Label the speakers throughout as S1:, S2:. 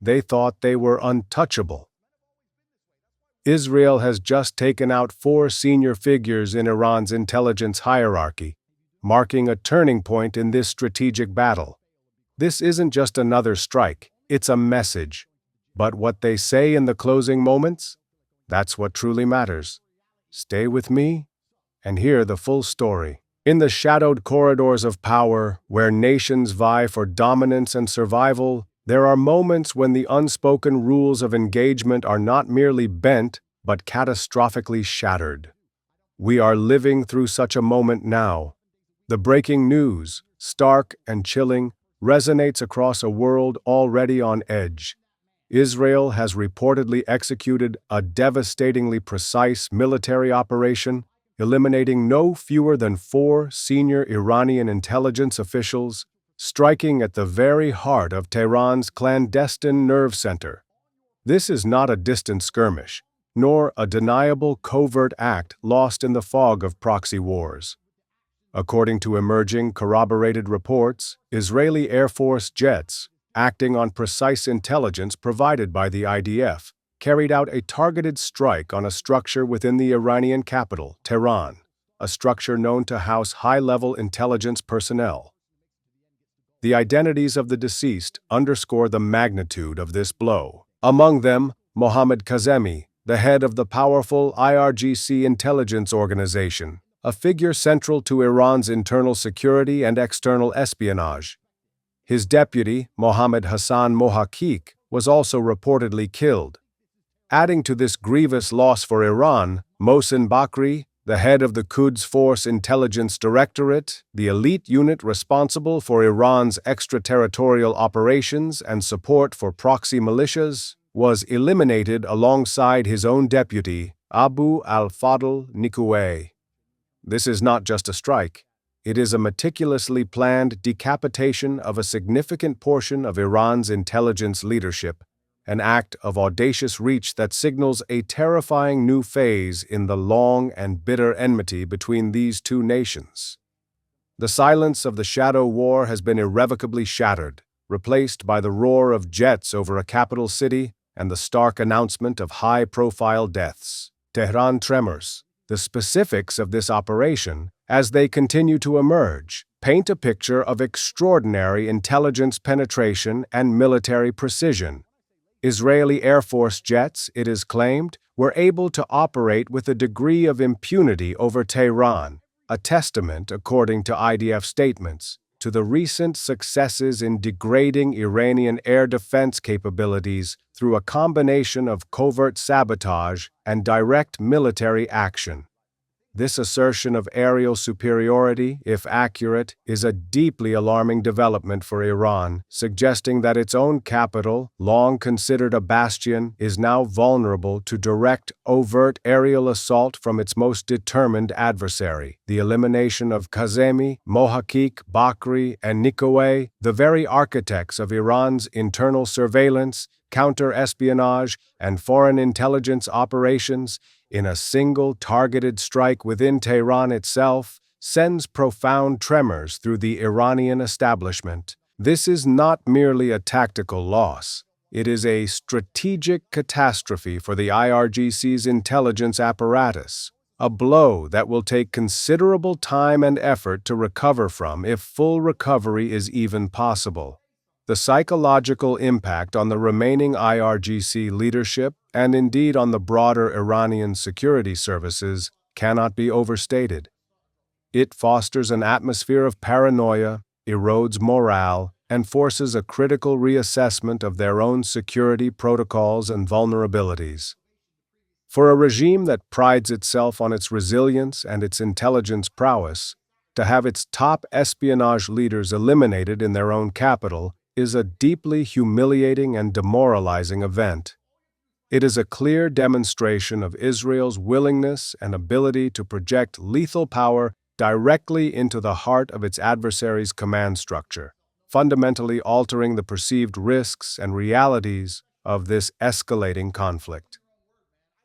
S1: They thought they were untouchable. Israel has just taken out 4 senior figures in Iran's intelligence hierarchy, marking a turning point in this strategic battle. This isn't just another strike, it's a message. But what they say in the closing moments? That's what truly matters. Stay with me and hear the full story. In the shadowed corridors of power, where nations vie for dominance and survival, there are moments when the unspoken rules of engagement are not merely bent, but catastrophically shattered. We are living through such a moment now. The breaking news, stark and chilling, resonates across a world already on edge. Israel has reportedly executed a devastatingly precise military operation, eliminating no fewer than 4 senior Iranian intelligence officials, striking at the very heart of Tehran's clandestine nerve center. This is not a distant skirmish, nor a deniable covert act lost in the fog of proxy wars. According to emerging corroborated reports, Israeli Air Force jets, acting on precise intelligence provided by the IDF, carried out a targeted strike on a structure within the Iranian capital, Tehran, a structure known to house high-level intelligence personnel. The identities of the deceased underscore the magnitude of this blow. Among them, Mohammad Kazemi, the head of the powerful IRGC Intelligence Organization, a figure central to Iran's internal security and external espionage. His deputy, Mohammad Hassan Mohaqiq, was also reportedly killed. Adding to this grievous loss for Iran, Mohsen Bakri, the head of the Quds Force Intelligence Directorate, the elite unit responsible for Iran's extraterritorial operations and support for proxy militias, was eliminated alongside his own deputy, Abu al-Fadl Nikoué. This is not just a strike. It is a meticulously planned decapitation of a significant portion of Iran's intelligence leadership, an act of audacious reach that signals a terrifying new phase in the long and bitter enmity between these two nations. The silence of the shadow war has been irrevocably shattered, replaced by the roar of jets over a capital city and the stark announcement of high-profile deaths. Tehran tremors. The specifics of this operation, as they continue to emerge, paint a picture of extraordinary intelligence penetration and military precision. Israeli Air Force jets, it is claimed, were able to operate with a degree of impunity over Tehran, a testament, according to IDF statements, to the recent successes in degrading Iranian air defense capabilities through a combination of covert sabotage and direct military action. This assertion of aerial superiority, if accurate, is a deeply alarming development for Iran, suggesting that its own capital, long considered a bastion, is now vulnerable to direct, overt aerial assault from its most determined adversary. The elimination of Kazemi, Mohaqiq, Bakri, and Nikoué, the very architects of Iran's internal surveillance, counter-espionage, and foreign intelligence operations, in a single targeted strike within Tehran itself, sends profound tremors through the Iranian establishment. This is not merely a tactical loss. It is a strategic catastrophe for the IRGC's intelligence apparatus, a blow that will take considerable time and effort to recover from if full recovery is even possible. The psychological impact on the remaining IRGC leadership, and indeed on the broader Iranian security services, cannot be overstated. It fosters an atmosphere of paranoia, erodes morale, and forces a critical reassessment of their own security protocols and vulnerabilities. For a regime that prides itself on its resilience and its intelligence prowess, to have its top espionage leaders eliminated in their own capital is a deeply humiliating and demoralizing event. It is a clear demonstration of Israel's willingness and ability to project lethal power directly into the heart of its adversary's command structure, fundamentally altering the perceived risks and realities of this escalating conflict.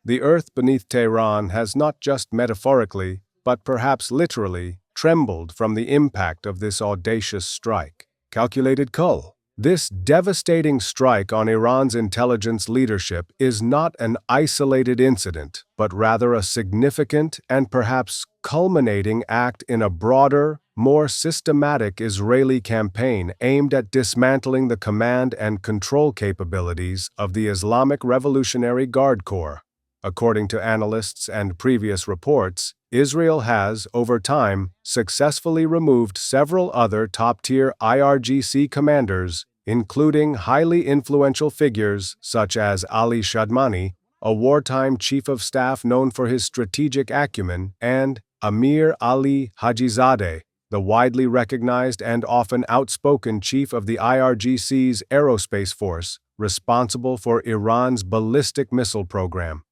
S1: The earth beneath Tehran has not just metaphorically, but perhaps literally, trembled from the impact of this audacious strike. Calculated cull. This devastating strike on Iran's intelligence leadership is not an isolated incident, but rather a significant and perhaps culminating act in a broader, more systematic Israeli campaign aimed at dismantling the command and control capabilities of the Islamic Revolutionary Guard Corps. According to analysts and previous reports, Israel has, over time, successfully removed several other top-tier IRGC commanders, including highly influential figures such as Ali Shadmani, a wartime chief of staff known for his strategic acumen, and Amir Ali Hajizadeh, the widely recognized and often outspoken chief of the IRGC's aerospace force, responsible for Iran's ballistic missile program.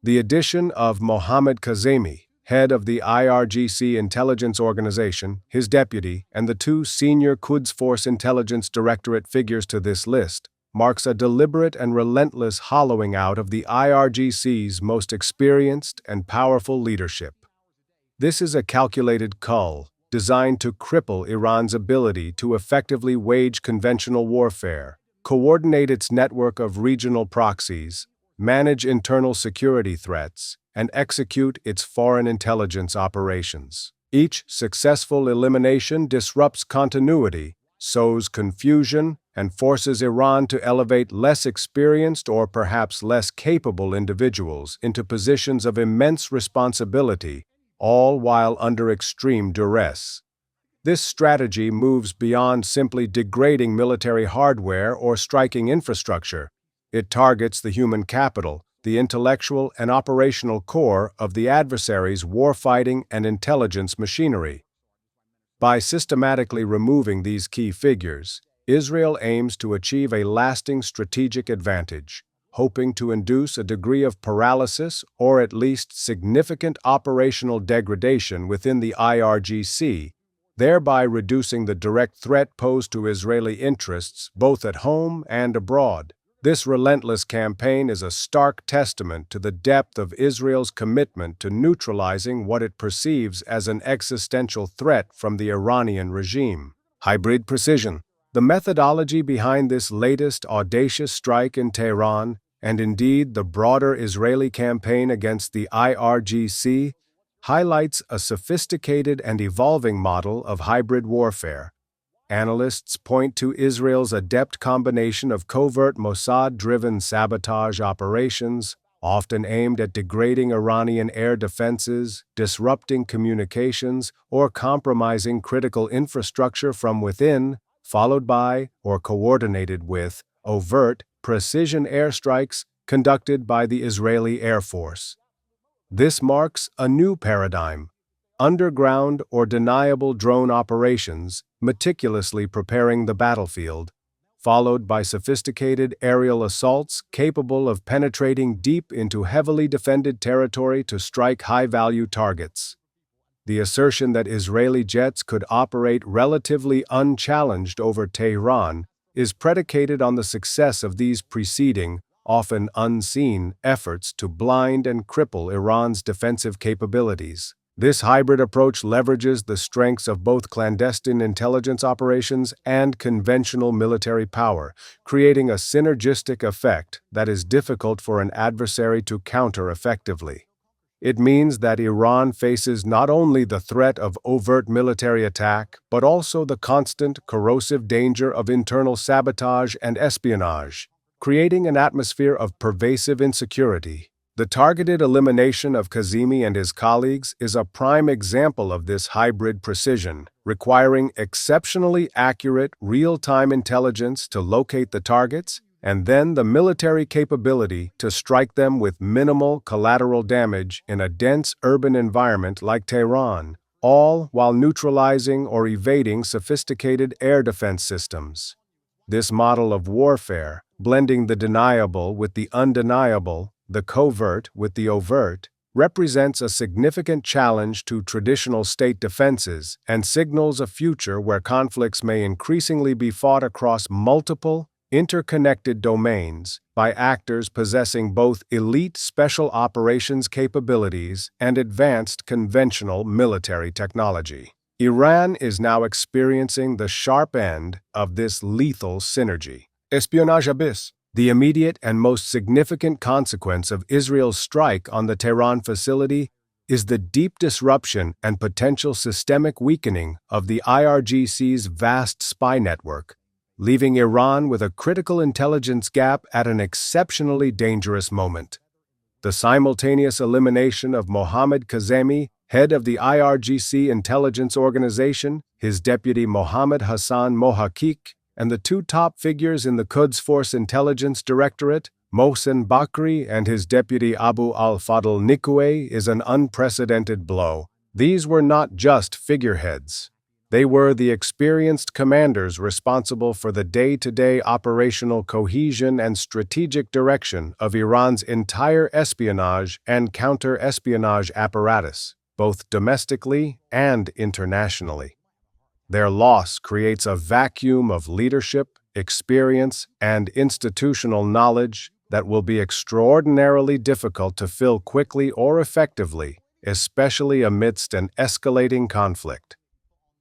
S1: The addition of Mohammad Kazemi, head of the IRGC Intelligence Organization, his deputy, and the two senior Quds Force Intelligence Directorate figures to this list, marks a deliberate and relentless hollowing out of the IRGC's most experienced and powerful leadership. This is a calculated cull, designed to cripple Iran's ability to effectively wage conventional warfare, coordinate its network of regional proxies, manage internal security threats, and execute its foreign intelligence operations. Each successful elimination disrupts continuity, sows confusion, and forces Iran to elevate less experienced or perhaps less capable individuals into positions of immense responsibility, all while under extreme duress. This strategy moves beyond simply degrading military hardware or striking infrastructure. It targets the human capital, the intellectual and operational core of the adversary's warfighting and intelligence machinery. By systematically removing these key figures, Israel aims to achieve a lasting strategic advantage, hoping to induce a degree of paralysis or at least significant operational degradation within the IRGC, thereby reducing the direct threat posed to Israeli interests both at home and abroad. This relentless campaign is a stark testament to the depth of Israel's commitment to neutralizing what it perceives as an existential threat from the Iranian regime. Hybrid precision. The methodology behind this latest audacious strike in Tehran, and indeed the broader Israeli campaign against the IRGC, highlights a sophisticated and evolving model of hybrid warfare. Analysts point to Israel's adept combination of covert Mossad-driven sabotage operations, often aimed at degrading Iranian air defenses, disrupting communications, or compromising critical infrastructure from within, followed by, or coordinated with, overt, precision airstrikes conducted by the Israeli Air Force. This marks a new paradigm. Underground or deniable drone operations, meticulously preparing the battlefield, followed by sophisticated aerial assaults capable of penetrating deep into heavily defended territory to strike high-value targets. The assertion that Israeli jets could operate relatively unchallenged over Tehran is predicated on the success of these preceding, often unseen, efforts to blind and cripple Iran's defensive capabilities. This hybrid approach leverages the strengths of both clandestine intelligence operations and conventional military power, creating a synergistic effect that is difficult for an adversary to counter effectively. It means that Iran faces not only the threat of overt military attack, but also the constant, corrosive danger of internal sabotage and espionage, creating an atmosphere of pervasive insecurity. The targeted elimination of Kazemi and his colleagues is a prime example of this hybrid precision, requiring exceptionally accurate, real-time intelligence to locate the targets, and then the military capability to strike them with minimal collateral damage in a dense urban environment like Tehran, all while neutralizing or evading sophisticated air defense systems. This model of warfare, blending the deniable with the undeniable, the covert with the overt, represents a significant challenge to traditional state defenses and signals a future where conflicts may increasingly be fought across multiple, interconnected domains by actors possessing both elite special operations capabilities and advanced conventional military technology. Iran is now experiencing the sharp end of this lethal synergy. Espionage abyss. The immediate and most significant consequence of Israel's strike on the Tehran facility is the deep disruption and potential systemic weakening of the IRGC's vast spy network, leaving Iran with a critical intelligence gap at an exceptionally dangerous moment. The simultaneous elimination of Mohammad Kazemi, head of the IRGC Intelligence Organization, his deputy Mohammad Hassan Mohaqiq, and the two top figures in the Quds Force Intelligence Directorate, Mohsen Bakri and his deputy Abu al-Fadl Nikoué, is an unprecedented blow. These were not just figureheads. They were the experienced commanders responsible for the day-to-day operational cohesion and strategic direction of Iran's entire espionage and counter-espionage apparatus, both domestically and internationally. Their loss creates a vacuum of leadership, experience, and institutional knowledge that will be extraordinarily difficult to fill quickly or effectively, especially amidst an escalating conflict.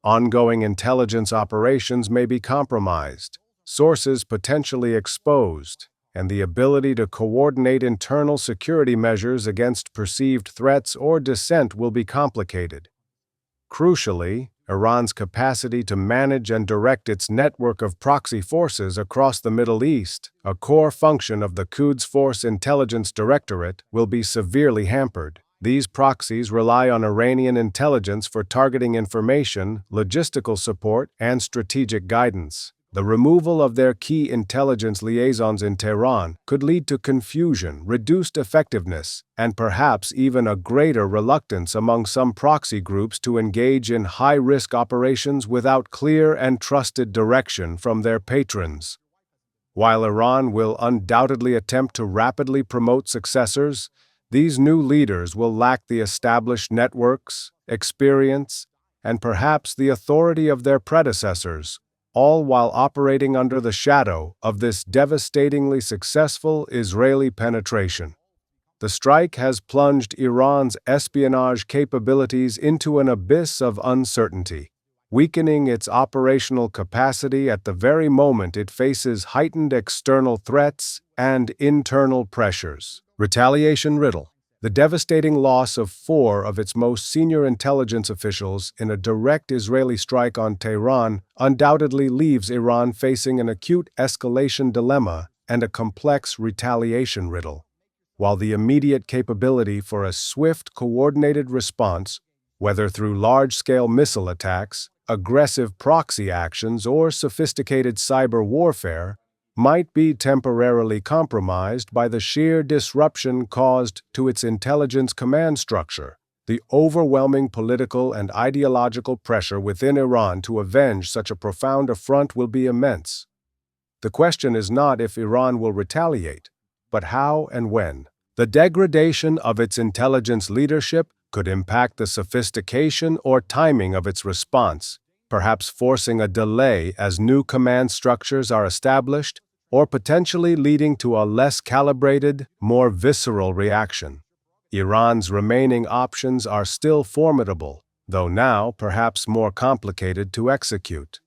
S1: Ongoing intelligence operations may be compromised, sources potentially exposed, and the ability to coordinate internal security measures against perceived threats or dissent will be complicated. Crucially, Iran's capacity to manage and direct its network of proxy forces across the Middle East, a core function of the Quds Force Intelligence Directorate, will be severely hampered. These proxies rely on Iranian intelligence for targeting information, logistical support, and strategic guidance. The removal of their key intelligence liaisons in Tehran could lead to confusion, reduced effectiveness, and perhaps even a greater reluctance among some proxy groups to engage in high-risk operations without clear and trusted direction from their patrons. While Iran will undoubtedly attempt to rapidly promote successors, these new leaders will lack the established networks, experience, and perhaps the authority of their predecessors, all while operating under the shadow of this devastatingly successful Israeli penetration. The strike has plunged Iran's espionage capabilities into an abyss of uncertainty, weakening its operational capacity at the very moment it faces heightened external threats and internal pressures. Retaliation riddle. The devastating loss of 4 of its most senior intelligence officials in a direct Israeli strike on Tehran undoubtedly leaves Iran facing an acute escalation dilemma and a complex retaliation riddle. While the immediate capability for a swift, coordinated response, whether through large-scale missile attacks, aggressive proxy actions, or sophisticated cyber warfare, might be temporarily compromised by the sheer disruption caused to its intelligence command structure, the overwhelming political and ideological pressure within Iran to avenge such a profound affront will be immense. The question is not if Iran will retaliate, but how and when. The degradation of its intelligence leadership could impact the sophistication or timing of its response, perhaps forcing a delay as new command structures are established, or potentially leading to a less calibrated, more visceral reaction. Iran's remaining options are still formidable, though now perhaps more complicated to execute.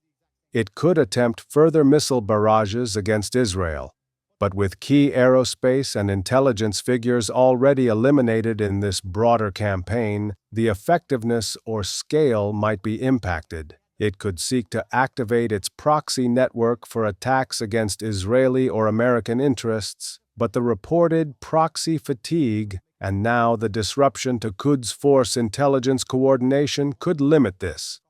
S1: It could attempt further missile barrages against Israel, but with key aerospace and intelligence figures already eliminated in this broader campaign, the effectiveness or scale might be impacted. It could seek to activate its proxy network for attacks against Israeli or American interests, but the reported proxy fatigue and now the disruption to Quds Force intelligence coordination could limit this.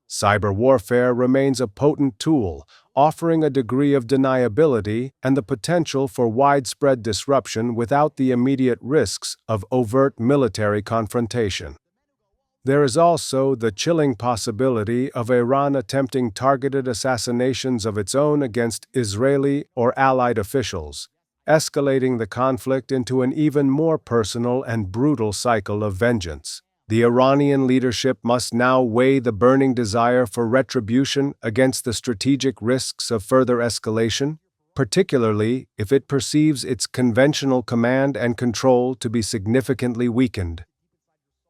S1: Cyber warfare remains a potent tool, offering a degree of deniability and the potential for widespread disruption without the immediate risks of overt military confrontation. There is also the chilling possibility of Iran attempting targeted assassinations of its own against Israeli or allied officials, escalating the conflict into an even more personal and brutal cycle of vengeance. The Iranian leadership must now weigh the burning desire for retribution against the strategic risks of further escalation, particularly if it perceives its conventional command and control to be significantly weakened.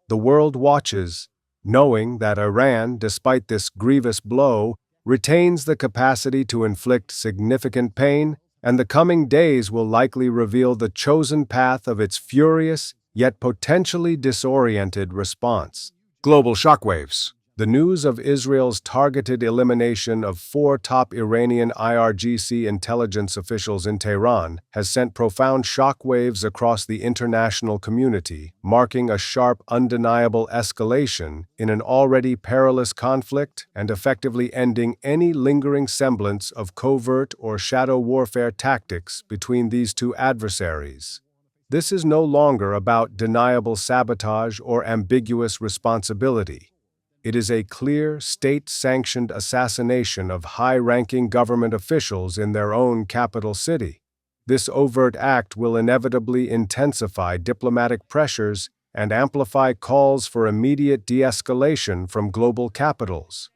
S1: The world watches, knowing that Iran, despite this grievous blow, retains the capacity to inflict significant pain, and the coming days will likely reveal the chosen path of its furious, yet potentially disoriented response. Global shockwaves. The news of Israel's targeted elimination of 4 top Iranian IRGC intelligence officials in Tehran has sent profound shockwaves across the international community, marking a sharp, undeniable escalation in an already perilous conflict and effectively ending any lingering semblance of covert or shadow warfare tactics between these two adversaries. This is no longer about deniable sabotage or ambiguous responsibility. It is a clear, state-sanctioned assassination of high-ranking government officials in their own capital city. This overt act will inevitably intensify diplomatic pressures and amplify calls for immediate de-escalation from global capitals.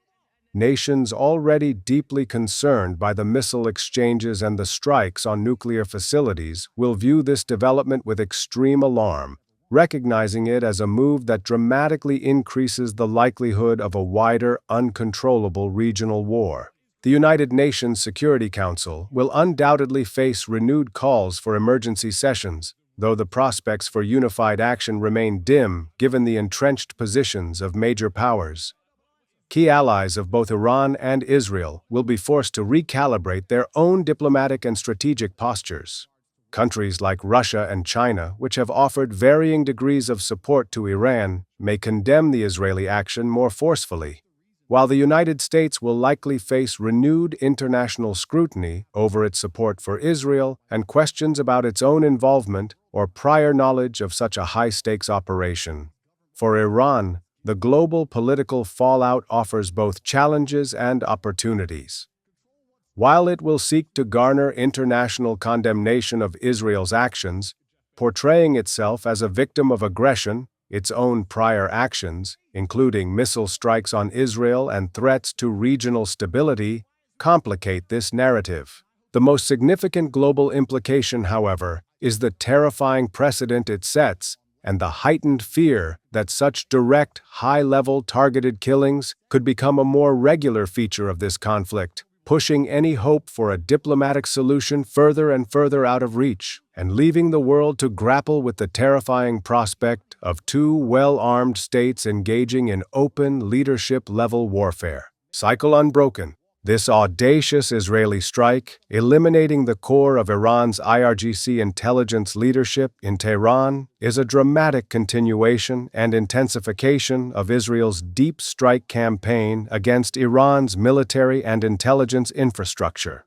S1: Nations already deeply concerned by the missile exchanges and the strikes on nuclear facilities will view this development with extreme alarm, recognizing it as a move that dramatically increases the likelihood of a wider, uncontrollable regional war. The United Nations Security Council will undoubtedly face renewed calls for emergency sessions, though the prospects for unified action remain dim given the entrenched positions of major powers. Key allies of both Iran and Israel will be forced to recalibrate their own diplomatic and strategic postures. Countries like Russia and China, which have offered varying degrees of support to Iran, may condemn the Israeli action more forcefully, while the United States will likely face renewed international scrutiny over its support for Israel and questions about its own involvement or prior knowledge of such a high-stakes operation. For Iran, the global political fallout offers both challenges and opportunities. While it will seek to garner international condemnation of Israel's actions, portraying itself as a victim of aggression, its own prior actions, including missile strikes on Israel and threats to regional stability, complicate this narrative. The most significant global implication, however, is the terrifying precedent it sets and the heightened fear that such direct, high-level targeted killings could become a more regular feature of this conflict, pushing any hope for a diplomatic solution further and further out of reach, and leaving the world to grapple with the terrifying prospect of two well-armed states engaging in open leadership-level warfare. Cycle unbroken. This audacious Israeli strike, eliminating the core of Iran's IRGC intelligence leadership in Tehran, is a dramatic continuation and intensification of Israel's deep strike campaign against Iran's military and intelligence infrastructure.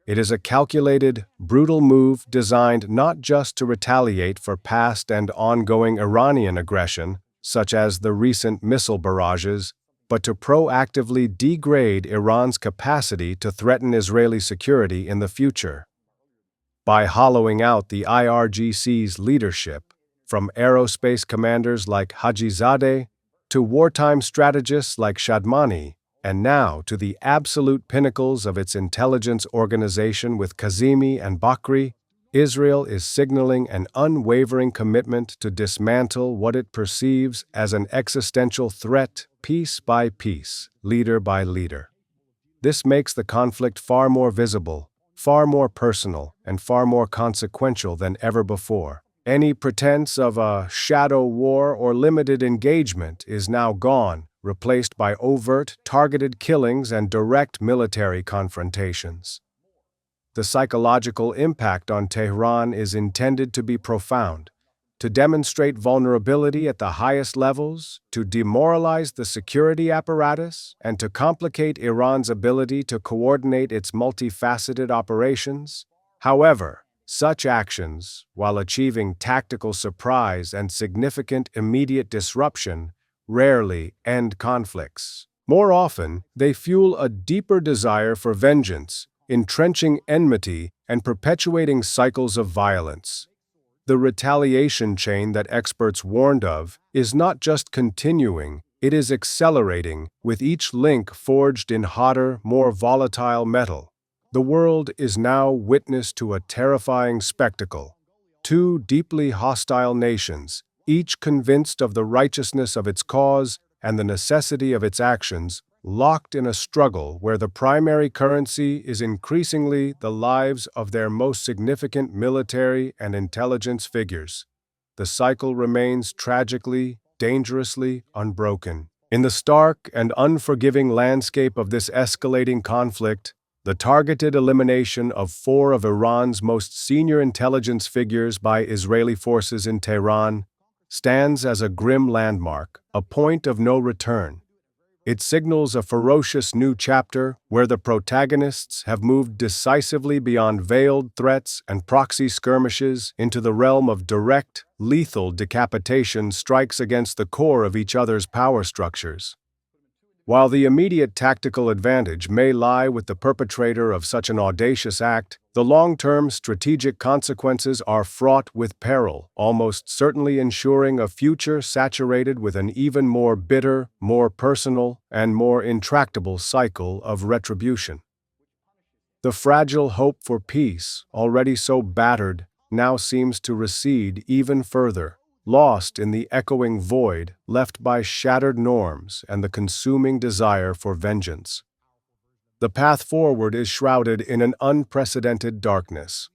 S1: It is a calculated, brutal move designed not just to retaliate for past and ongoing Iranian aggression, such as the recent missile barrages, but to proactively degrade Iran's capacity to threaten Israeli security in the future. By hollowing out the IRGC's leadership, from aerospace commanders like Hajizadeh to wartime strategists like Shadmani, and now to the absolute pinnacles of its intelligence organization with Kazemi and Bakri, Israel is signaling an unwavering commitment to dismantle what it perceives as an existential threat piece by piece, leader by leader. This makes the conflict far more visible, far more personal, and far more consequential than ever before. Any pretense of a shadow war or limited engagement is now gone, replaced by overt, targeted killings and direct military confrontations. The psychological impact on Tehran is intended to be profound, to demonstrate vulnerability at the highest levels, to demoralize the security apparatus, and to complicate Iran's ability to coordinate its multifaceted operations. However, such actions, while achieving tactical surprise and significant immediate disruption, rarely end conflicts. More often, they fuel a deeper desire for vengeance, entrenching enmity and perpetuating cycles of violence. The retaliation chain that experts warned of is not just continuing, it is accelerating, with each link forged in hotter, more volatile metal. The world is now witness to a terrifying spectacle. Two deeply hostile nations, each convinced of the righteousness of its cause, and the necessity of its actions, locked in a struggle where the primary currency is increasingly the lives of their most significant military and intelligence figures. The cycle remains tragically, dangerously unbroken. In the stark and unforgiving landscape of this escalating conflict, the targeted elimination of 4 of Iran's most senior intelligence figures by Israeli forces in Tehran stands as a grim landmark, a point of no return. It signals a ferocious new chapter where the protagonists have moved decisively beyond veiled threats and proxy skirmishes into the realm of direct, lethal decapitation strikes against the core of each other's power structures. While the immediate tactical advantage may lie with the perpetrator of such an audacious act, the long-term strategic consequences are fraught with peril, almost certainly ensuring a future saturated with an even more bitter, more personal, and more intractable cycle of retribution. The fragile hope for peace, already so battered, now seems to recede even further, lost in the echoing void left by shattered norms and the consuming desire for vengeance. The path forward is shrouded in an unprecedented darkness.